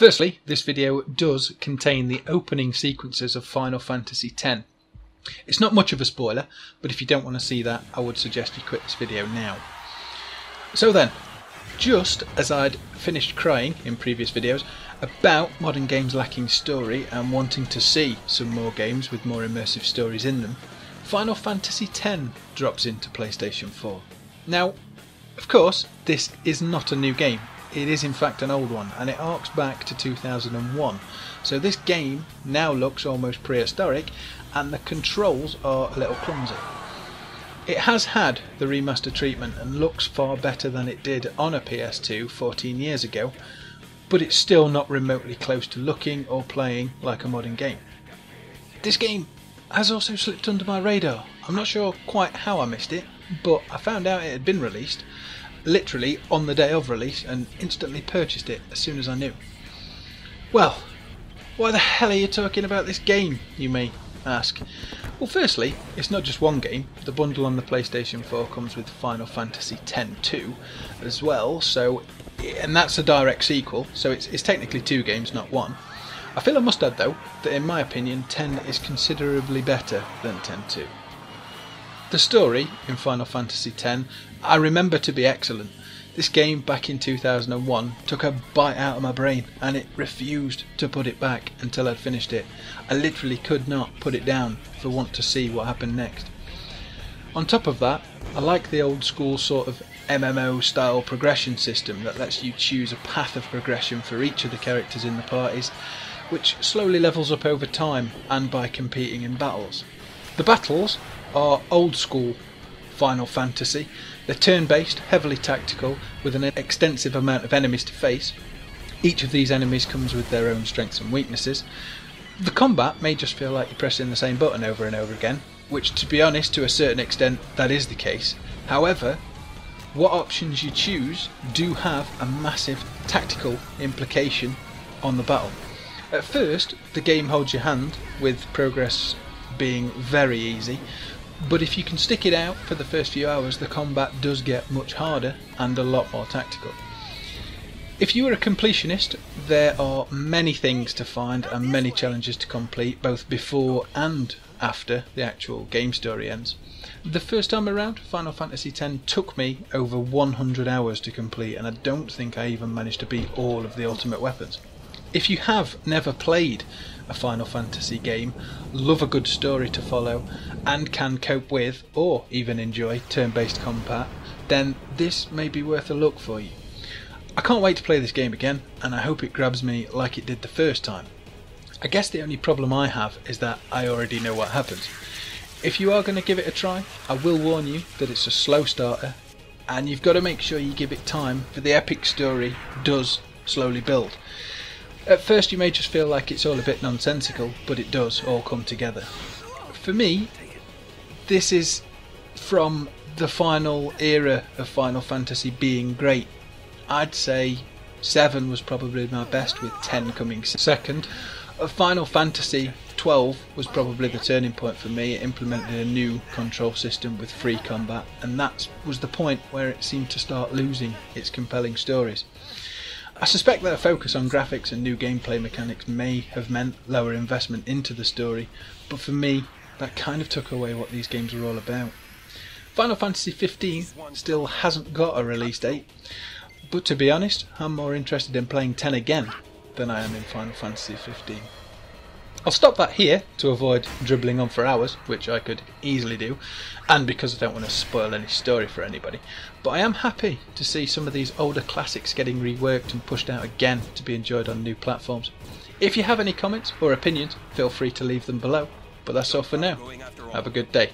Firstly, this video does contain the opening sequences of Final Fantasy X. It's not much of a spoiler, but if you don't want to see that, I would suggest you quit this video now. So then, just as I'd finished crying in previous videos about modern games lacking story and wanting to see some more games with more immersive stories in them, Final Fantasy X drops into PlayStation 4. Now, of course, this is not a new game. It is in fact an old one, and it arcs back to 2001. So this game now looks almost prehistoric, and the controls are a little clumsy. It has had the remaster treatment and looks far better than it did on a PS2 14 years ago, but it's still not remotely close to looking or playing like a modern game. This game has also slipped under my radar. I'm not sure quite how I missed it, but I found out it had been released literally on the day of release and instantly purchased it as soon as I knew. Well, why the hell are you talking about this game, you may ask? Well, firstly, it's not just one game. The bundle on the PlayStation 4 comes with Final Fantasy X-2 as well, and that's a direct sequel, so it's technically two games, not one. I feel I must add though that in my opinion 10 is considerably better than 10-2. The story in Final Fantasy X I remember to be excellent. This game back in 2001 took a bite out of my brain and it refused to put it back until I'd finished it. I literally could not put it down for want to see what happened next. On top of that, I like the old school sort of MMO style progression system that lets you choose a path of progression for each of the characters in the parties, which slowly levels up over time and by competing in battles. The battles are old school Final Fantasy. They're turn-based, heavily tactical, with an extensive amount of enemies to face. Each of these enemies comes with their own strengths and weaknesses. The combat may just feel like you're pressing the same button over and over again, which, to be honest, to a certain extent that is the case. However, what options you choose do have a massive tactical implication on the battle. At first, the game holds your hand, with progress being very easy, but if you can stick it out for the first few hours, the combat does get much harder and a lot more tactical. If you are a completionist, there are many things to find and many challenges to complete, both before and after the actual game story ends. The first time around, Final Fantasy X took me over 100 hours to complete, and I don't think I even managed to beat all of the ultimate weapons. If you have never played a Final Fantasy game, love a good story to follow, and can cope with, or even enjoy, turn-based combat, then this may be worth a look for you. I can't wait to play this game again, and I hope it grabs me like it did the first time. I guess the only problem I have is that I already know what happens. If you are going to give it a try, I will warn you that it's a slow starter, and you've got to make sure you give it time, for the epic story does slowly build. At first you may just feel like it's all a bit nonsensical, but it does all come together. For me, this is from the final era of Final Fantasy being great. I'd say 7 was probably my best, with 10 coming second. Final Fantasy 12 was probably the turning point for me. It implemented a new control system with free combat, and that was the point where it seemed to start losing its compelling stories. I suspect that a focus on graphics and new gameplay mechanics may have meant lower investment into the story, but for me, that kind of took away what these games were all about. Final Fantasy 15 still hasn't got a release date, but to be honest, I'm more interested in playing 10 again than I am in Final Fantasy 15. I'll stop that here to avoid dribbling on for hours, which I could easily do, and because I don't want to spoil any story for anybody, but I am happy to see some of these older classics getting reworked and pushed out again to be enjoyed on new platforms. If you have any comments or opinions, feel free to leave them below, but that's all for now. Have a good day.